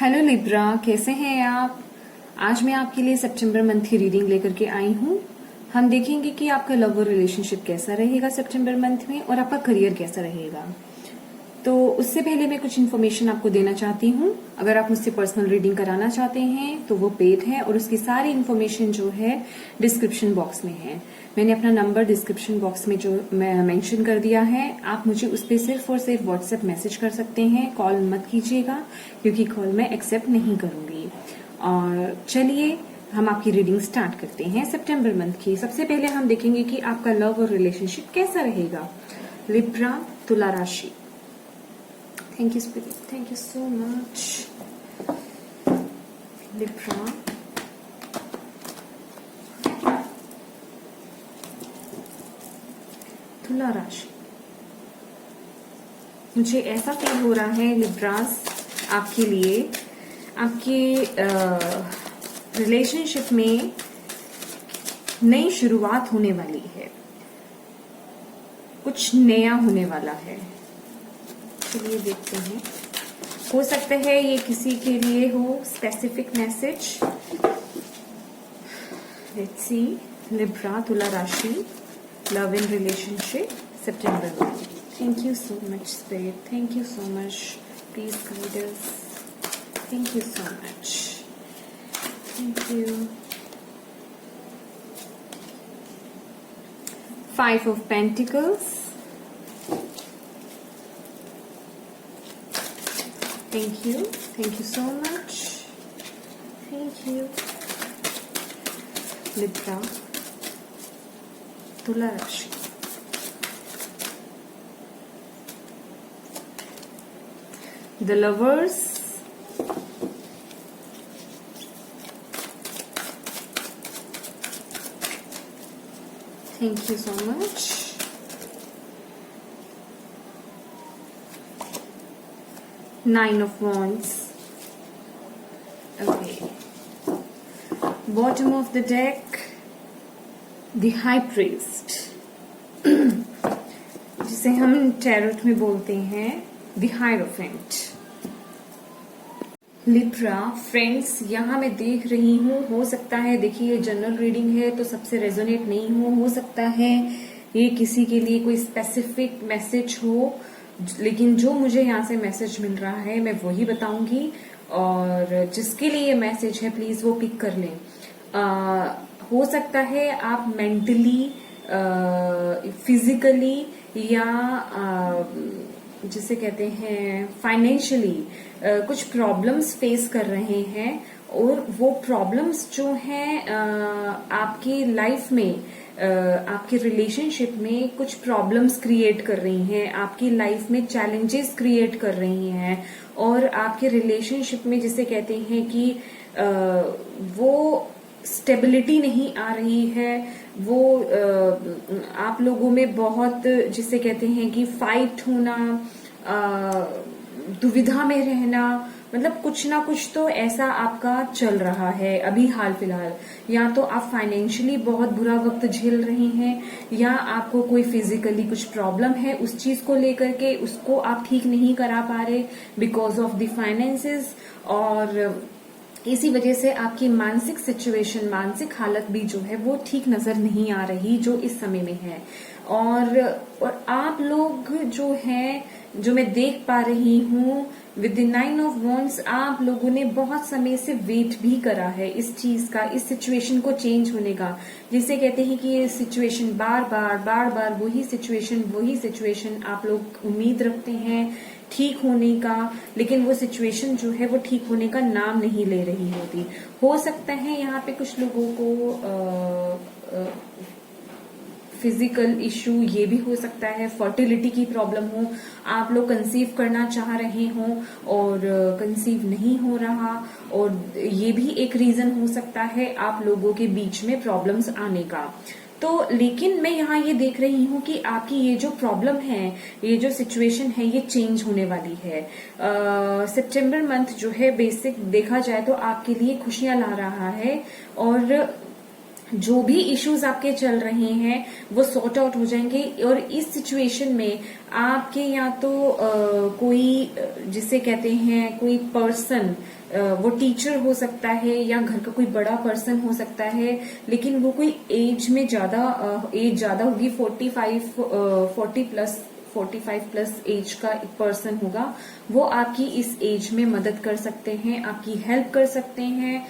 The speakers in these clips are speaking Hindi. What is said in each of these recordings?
हेलो लिब्रा, कैसे हैं आप। आज मैं आपके लिए सितंबर मंथ की रीडिंग लेकर के आई हूँ। हम देखेंगे कि आपका लव और रिलेशनशिप कैसा रहेगा सितंबर मंथ में और आपका करियर कैसा रहेगा। तो उससे पहले मैं कुछ इन्फॉर्मेशन आपको देना चाहती हूँ। अगर आप मुझसे पर्सनल रीडिंग कराना चाहते हैं तो वो पेड है और उसकी सारी इन्फॉर्मेशन जो है डिस्क्रिप्शन बॉक्स में है। मैंने अपना नंबर डिस्क्रिप्शन बॉक्स में जो मैं मेंशन कर दिया है। आप मुझे उस पर सिर्फ और सिर्फ व्हाट्सएप मैसेज कर सकते हैं। कॉल मत कीजिएगा क्योंकि कॉल मैं एक्सेप्ट नहीं करूंगी। और चलिए हम आपकी रीडिंग स्टार्ट करते हैं सितंबर मंथ की। सबसे पहले हम देखेंगे कि आपका लव और रिलेशनशिप कैसा रहेगा। लिब्रा, तुला राशि। Thank you, Spirit. Thank you so much. Libra. तुला राशि। मुझे ऐसा फील हो रहा है लिब्रास, आपके लिए आपके रिलेशनशिप में नई शुरुआत होने वाली है। कुछ नया होने वाला है। चलिए देखते हैं। हो सकता है ये किसी के लिए हो specific message. Let's see. Libra, तुला राशि, लव इन रिलेशनशिप सितंबर में। Thank you so much spirit, thank you so much, please guide us. Thank you so much, thank you. 5 of Pentacles. Thank you so much. Thank you. Libra, तुला राशि। The Lovers, thank you so much. Nine of Wands. Okay. Bottom of the deck, the High Priest, जिसे हम टैरोट में बोलते हैं the Hierophant. लिब्रा फ्रेंड्स, यहाँ मैं देख रही हूँ, हो सकता है, देखिए ये जनरल रीडिंग है तो सबसे रेजोनेट नहीं हो सकता है ये किसी के लिए कोई स्पेसिफिक मैसेज हो, लेकिन जो मुझे यहाँ से मैसेज मिल रहा है मैं वही बताऊंगी। और जिसके लिए ये मैसेज है प्लीज वो पिक कर लें। हो सकता है आप मेंटली, फिजिकली या जिसे कहते हैं फाइनेंशियली कुछ प्रॉब्लम्स फेस कर रहे हैं और वो प्रॉब्लम्स जो हैं आपकी लाइफ में, आपके रिलेशनशिप में कुछ प्रॉब्लम्स क्रिएट कर रही हैं, आपकी लाइफ में चैलेंजेस क्रिएट कर रही हैं और आपके रिलेशनशिप में जिसे कहते हैं कि वो स्टेबिलिटी नहीं आ रही है, वो आप लोगों में बहुत जिसे कहते हैं कि फाइट होना, दुविधा में रहना, मतलब कुछ ना कुछ तो ऐसा आपका चल रहा है अभी हाल फिलहाल। या तो आप फाइनेंशियली बहुत बुरा वक्त झेल रहे हैं या आपको कोई फिजिकली कुछ प्रॉब्लम है, उस चीज को लेकर के उसको आप ठीक नहीं करा पा रहे बिकॉज ऑफ द फाइनेंसेस, और इसी वजह से आपकी मानसिक सिचुएशन, मानसिक हालत भी जो है वो ठीक नजर नहीं आ रही जो इस समय में है। और आप लोग जो हैं, जो मैं देख पा रही हूँ विद द 9 of Wands, आप लोगों ने बहुत समय से वेट भी करा है इस चीज का, इस सिचुएशन को चेंज होने का। जिसे कहते हैं कि ये सिचुएशन बार बार वही सिचुएशन आप लोग उम्मीद रखते हैं ठीक होने का, लेकिन वो सिचुएशन जो है वो ठीक होने का नाम नहीं ले रही होती। हो सकता है यहाँ पे कुछ लोगों को फिजिकल इश्यू ये भी हो सकता है, फर्टिलिटी की प्रॉब्लम हो, आप लोग कंसीव करना चाह रहे हो और कंसीव नहीं हो रहा, और ये भी एक रीजन हो सकता है आप लोगों के बीच में प्रॉब्लम्स आने का। तो लेकिन मैं यहाँ ये देख रही हूँ कि आपकी ये जो प्रॉब्लम है, ये जो सिचुएशन है, ये चेंज होने वाली है। सितंबर मंथ जो है बेसिक देखा जाए तो आपके लिए खुशियां ला रहा है और जो भी इश्यूज आपके चल रहे हैं वो सॉर्ट आउट हो जाएंगे। और इस सिचुएशन में आपके या तो कोई जिसे कहते हैं कोई पर्सन, वो टीचर हो सकता है या घर का कोई बड़ा पर्सन हो सकता है, लेकिन वो कोई एज में एज ज्यादा होगी, 45 प्लस एज का एक पर्सन होगा। वो आपकी इस एज में मदद कर सकते हैं, आपकी हेल्प कर सकते हैं,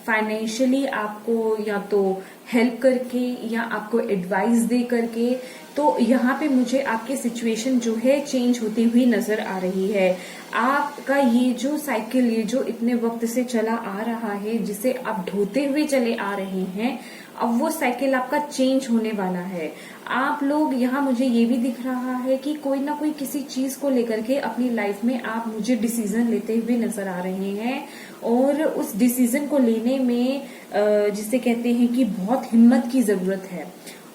फाइनेंशियली आपको या तो हेल्प करके या आपको एडवाइस दे करके। तो यहाँ पे मुझे आपकी सिचुएशन जो है चेंज होती हुई नजर आ रही है। आपका ये जो साइकिल, ये जो इतने वक्त से चला आ रहा है, जिसे आप ढोते हुए चले आ रहे हैं, अब वो साइकिल आपका चेंज होने वाला है। आप लोग यहाँ, मुझे ये भी दिख रहा है कि कोई ना कोई किसी चीज को लेकर के अपनी लाइफ में आप मुझे डिसीजन लेते हुए नजर आ रहे हैं। और उस डिसीजन को लेने में जिसे कहते हैं कि बहुत हिम्मत की जरूरत है,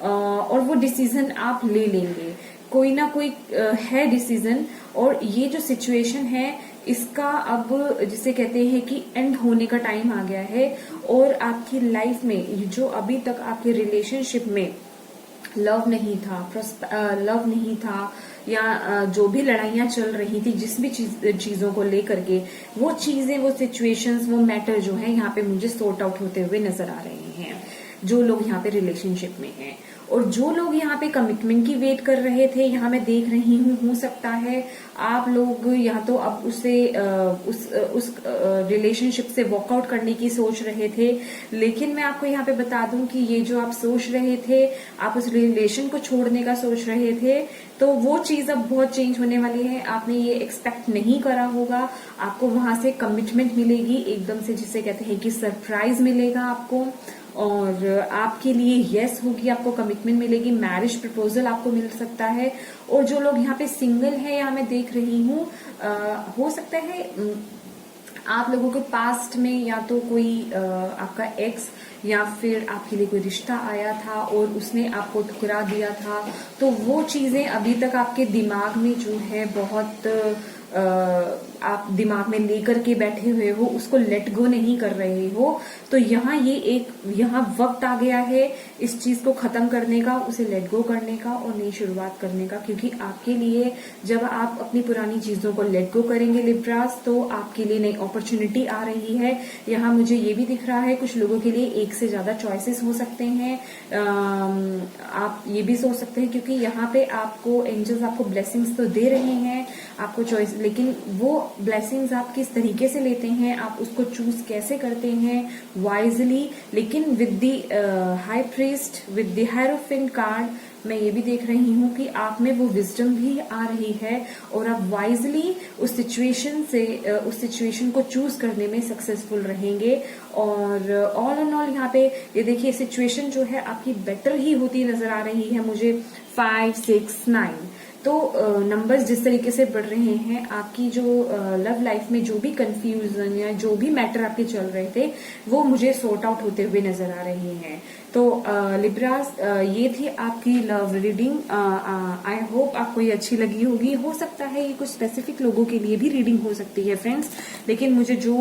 और वो डिसीजन आप ले लेंगे। कोई ना कोई है डिसीजन, और ये जो सिचुएशन है इसका अब जिसे कहते हैं कि एंड होने का टाइम आ गया है। और आपकी लाइफ में जो अभी तक आपके रिलेशनशिप में लव नहीं था या जो भी लड़ाइयां चल रही थी, जिस भी चीजों को लेकर के, वो चीजें, वो सिचुएशंस, वो मैटर जो है यहाँ पे मुझे सॉर्ट आउट होते हुए नजर आ रहे हैं। जो लोग यहाँ पे रिलेशनशिप में हैं, और जो लोग यहाँ पे कमिटमेंट की वेट कर रहे थे, यहाँ मैं देख रही हूँ, हो सकता है आप लोग यहाँ तो अब उस रिलेशनशिप से वॉकआउट करने की सोच रहे थे। लेकिन मैं आपको यहाँ पे बता दूं कि ये जो आप सोच रहे थे, आप उस रिलेशन को छोड़ने का सोच रहे थे, तो वो चीज अब बहुत चेंज होने वाली है। आपने ये एक्सपेक्ट नहीं करा होगा, आपको वहां से कमिटमेंट मिलेगी एकदम से, जिसे कहते हैं कि सरप्राइज मिलेगा आपको, और आपके लिए यस होगी, आपको कमिटमेंट मिलेगी, मैरिज प्रपोजल आपको मिल सकता है। और जो लोग यहाँ पे सिंगल है, यहाँ मैं देख रही हूँ, हो सकता है आप लोगों के पास्ट में या तो कोई आपका एक्स या फिर आपके लिए कोई रिश्ता आया था और उसने आपको ठुकरा दिया था। तो वो चीजें अभी तक आपके दिमाग में जो है बहुत आप दिमाग में लेकर के बैठे हुए हो, उसको लेट गो नहीं कर रहे हो। तो यहाँ यहाँ वक्त आ गया है इस चीज को खत्म करने का, उसे लेट गो करने का और नई शुरुआत करने का। क्योंकि आपके लिए जब आप अपनी पुरानी चीजों को लेट गो करेंगे लिब्रास, तो आपके लिए नई अपॉर्चुनिटी आ रही है। यहाँ मुझे ये भी दिख रहा है कुछ लोगों के लिए एक से ज्यादा चॉइसेस हो सकते हैं। आप ये भी सोच सकते हैं, क्योंकि यहाँ पे आपको एंजल्स आपको ब्लेसिंग्स तो दे रहे हैं, आपको चॉइस, लेकिन वो ब्लेसिंग्स आप किस तरीके से लेते हैं, आप उसको चूज कैसे करते हैं वाइजली। लेकिन with the high priest, with the hierophant card, मैं ये भी देख रही हूँ कि आप में वो विजडम भी आ रही है और आप वाइजली उस सिचुएशन को चूज करने में सक्सेसफुल रहेंगे। और ऑल एंड ऑल यहाँ पे ये देखिए सिचुएशन जो है आपकी बेटर ही होती नजर आ रही है मुझे। 5, 6, 9 तो नंबर्स जिस तरीके से बढ़ रहे हैं, आपकी जो लव लाइफ में जो भी कंफ्यूजन या जो भी मैटर आपके चल रहे थे, वो मुझे सॉर्ट आउट होते हुए नजर आ रहे हैं। तो लिब्रास, ये थी आपकी लव रीडिंग। आई होप आपको ये अच्छी लगी होगी। हो सकता है ये कुछ स्पेसिफिक लोगों के लिए भी रीडिंग हो सकती है फ्रेंड्स, लेकिन मुझे जो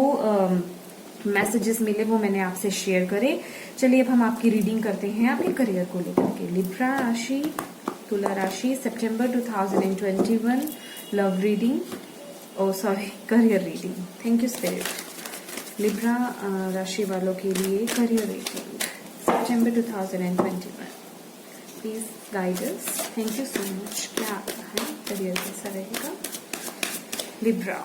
मैसेजेस मिले वो मैंने आपसे शेयर करे। चलिए अब हम आपकी रीडिंग करते हैं आपके करियर को लेकर के। लिब्रा राशि, तुला राशि, सितंबर 2021 love reading, career reading. Thank you spirit. Libra राशि वालों के लिए career reading September 2021, please guide us. Thank you so much. क्या आता है, करियर कैसा रहेगा Libra?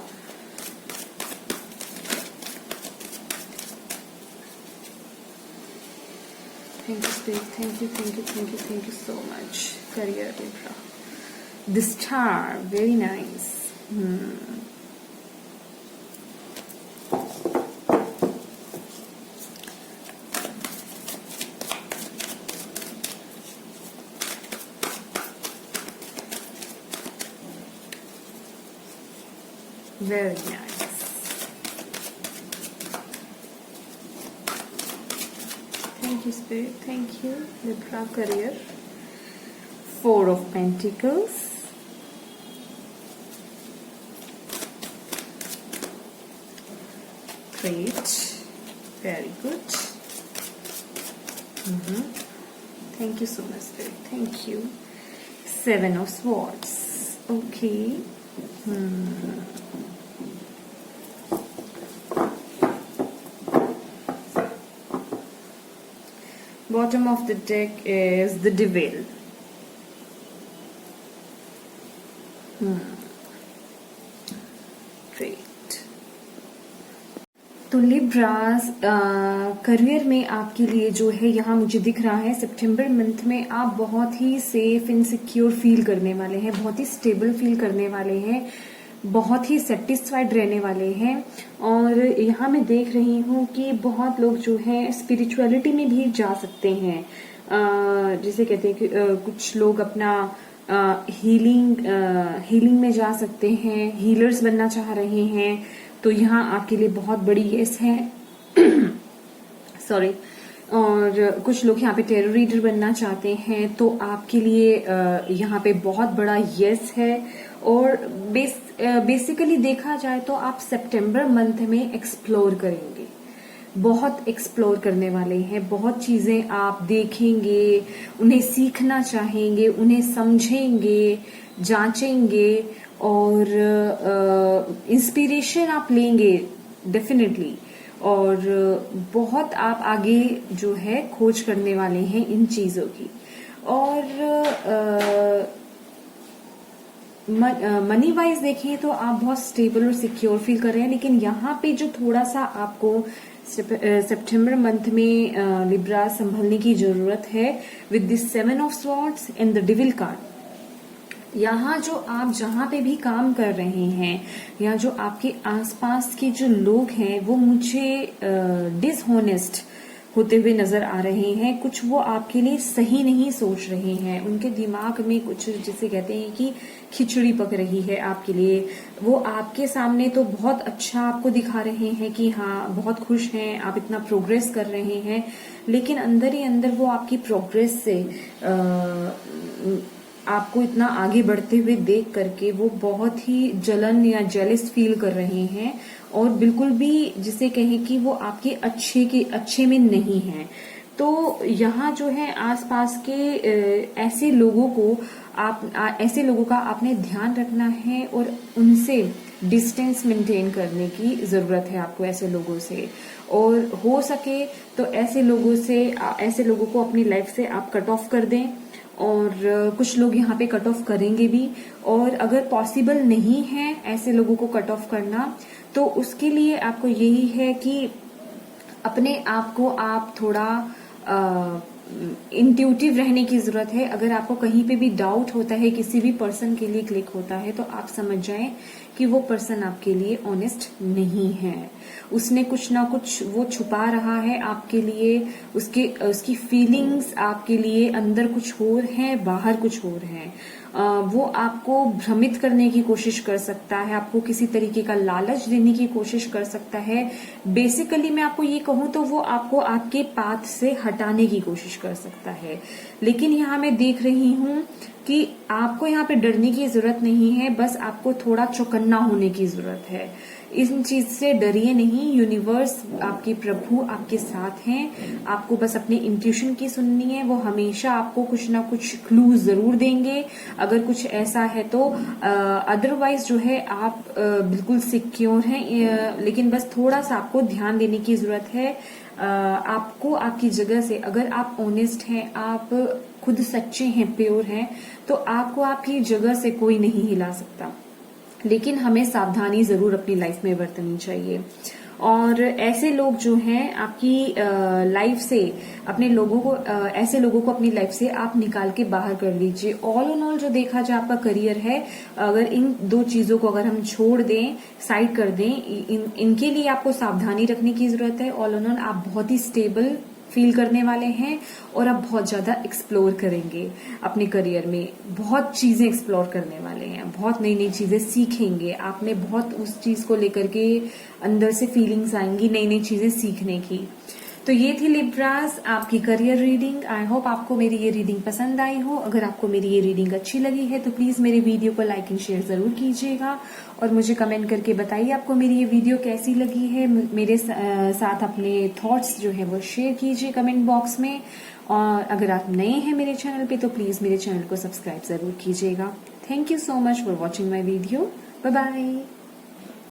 Thank you, Spirit. Thank you, thank you, thank you, thank you so much. Career, Libra. The star, very nice. Very nice. Thank you, Spirit. Thank you. Libra career. 4 of Pentacles. Great. Very good. Thank you so much, Spirit. Thank you. 7 of Swords. Okay. Bottom of the deck is the Devil. Great. तो लिब्रास करियर में आपके लिए जो है यहाँ मुझे दिख रहा है सितंबर मंथ में आप बहुत ही सेफ एंड सिक्योर फील करने वाले हैं, बहुत ही स्टेबल फील करने वाले हैं, बहुत ही सेटिस्फाइड रहने वाले हैं। और यहाँ मैं देख रही हूँ कि बहुत लोग जो है स्पिरिचुअलिटी में भी जा सकते हैं, जिसे कहते हैं कि कुछ लोग अपना हीलिंग में जा सकते हैं, हीलर्स बनना चाह रहे हैं, तो यहाँ आपके लिए बहुत बड़ी यस है। सॉरी। और कुछ लोग यहाँ पे टेरो रीडर बनना चाहते हैं, तो आपके लिए यहाँ पे बहुत बड़ा यस है। और बेसिकली देखा जाए तो आप सितंबर मंथ में एक्सप्लोर करेंगे, बहुत एक्सप्लोर करने वाले हैं, बहुत चीजें आप देखेंगे, उन्हें सीखना चाहेंगे, उन्हें समझेंगे, जांचेंगे और इंस्पिरेशन आप लेंगे डेफिनेटली। और बहुत आप आगे जो है खोज करने वाले हैं इन चीजों की। और मनी वाइज देखें तो आप बहुत स्टेबल और सिक्योर फील कर रहे हैं, लेकिन यहाँ पे जो थोड़ा सा आपको सितंबर मंथ में लिब्रा संभलने की जरूरत है with this 7 of swords and the devil card. यहाँ जो आप जहां पे भी काम कर रहे हैं या जो आपके आसपास के जो लोग हैं वो मुझे डिसहोनेस्ट होते हुए नजर आ रहे हैं, कुछ वो आपके लिए सही नहीं सोच रहे हैं, उनके दिमाग में कुछ जिसे कहते हैं कि खिचड़ी पक रही है आपके लिए। वो आपके सामने तो बहुत अच्छा आपको दिखा रहे हैं कि हाँ बहुत खुश हैं, आप इतना प्रोग्रेस कर रहे हैं, लेकिन अंदर ही अंदर वो आपकी प्रोग्रेस से आपको इतना आगे बढ़ते हुए देख करके वो बहुत ही जलन या जेलस फील कर रहे हैं और बिल्कुल भी जिसे कहें कि वो आपके अच्छे में नहीं है। तो यहाँ जो है आसपास के ऐसे लोगों का आपने ध्यान रखना है और उनसे डिस्टेंस मेंटेन करने की जरूरत है आपको, ऐसे लोगों से। और हो सके तो ऐसे लोगों को अपनी लाइफ से आप कट ऑफ कर दें, और कुछ लोग यहाँ पे कट ऑफ करेंगे भी। और अगर पॉसिबल नहीं है ऐसे लोगों को कट ऑफ करना, तो उसके लिए आपको यही है कि अपने आप को आप थोड़ा इंट्यूटिव रहने की जरूरत है। अगर आपको कहीं पे भी डाउट होता है, किसी भी पर्सन के लिए क्लिक होता है, तो आप समझ जाएं कि वो पर्सन आपके लिए ऑनेस्ट नहीं है, उसने कुछ ना कुछ वो छुपा रहा है आपके लिए, उसकी फीलिंग्स आपके लिए अंदर कुछ और है, बाहर कुछ और है। वो आपको भ्रमित करने की कोशिश कर सकता है, आपको किसी तरीके का लालच देने की कोशिश कर सकता है। बेसिकली मैं आपको ये कहूं तो वो आपको आपके पाथ से हटाने की कोशिश कर सकता है। लेकिन यहाँ मैं देख रही हूं कि आपको यहाँ पे डरने की जरूरत नहीं है, बस आपको थोड़ा चौकन्ना होने की जरूरत है। इन चीज से डरिए नहीं, यूनिवर्स आपके प्रभु आपके साथ हैं। आपको बस अपनी इंट्यूशन की सुननी है, वो हमेशा आपको कुछ ना कुछ क्लू जरूर देंगे अगर कुछ ऐसा है तो। अदरवाइज जो है आप बिल्कुल सिक्योर हैं, लेकिन बस थोड़ा सा आपको ध्यान देने की जरूरत है। आपको आपकी जगह से, अगर आप ऑनेस्ट हैं, आप खुद सच्चे हैं, प्योर हैं, तो आपको आपकी जगह से कोई नहीं हिला सकता। लेकिन हमें सावधानी जरूर अपनी लाइफ में बरतनी चाहिए। और ऐसे लोग जो हैं आपकी लाइफ से, ऐसे लोगों को अपनी लाइफ से आप निकाल के बाहर कर लीजिए। ऑल इन ऑल जो देखा जाए आपका करियर है, अगर इन दो चीजों को अगर हम छोड़ दें, साइड कर दें, इनके लिए आपको सावधानी रखने की जरूरत है। ऑल इन ऑल आप बहुत ही स्टेबल फील करने वाले हैं और आप बहुत ज्यादा एक्सप्लोर करेंगे अपने करियर में, बहुत चीजें एक्सप्लोर करने वाले हैं, बहुत नई नई चीजें सीखेंगे। आपने बहुत उस चीज को लेकर के अंदर से फीलिंग्स आएंगी नई नई चीजें सीखने की। तो ये थी लिब्रास आपकी करियर रीडिंग। आई होप आपको मेरी ये रीडिंग पसंद आई हो। अगर आपको मेरी ये रीडिंग अच्छी लगी है तो प्लीज मेरे वीडियो को लाइक एंड शेयर जरूर कीजिएगा और मुझे कमेंट करके बताइए आपको मेरी ये वीडियो कैसी लगी है। मेरे साथ अपने थॉट्स जो है वो शेयर कीजिए कमेंट बॉक्स में। और अगर आप नए हैं मेरे चैनल पे तो प्लीज मेरे चैनल को सब्सक्राइब जरूर कीजिएगा। Thank you so much for watching my video. Bye bye.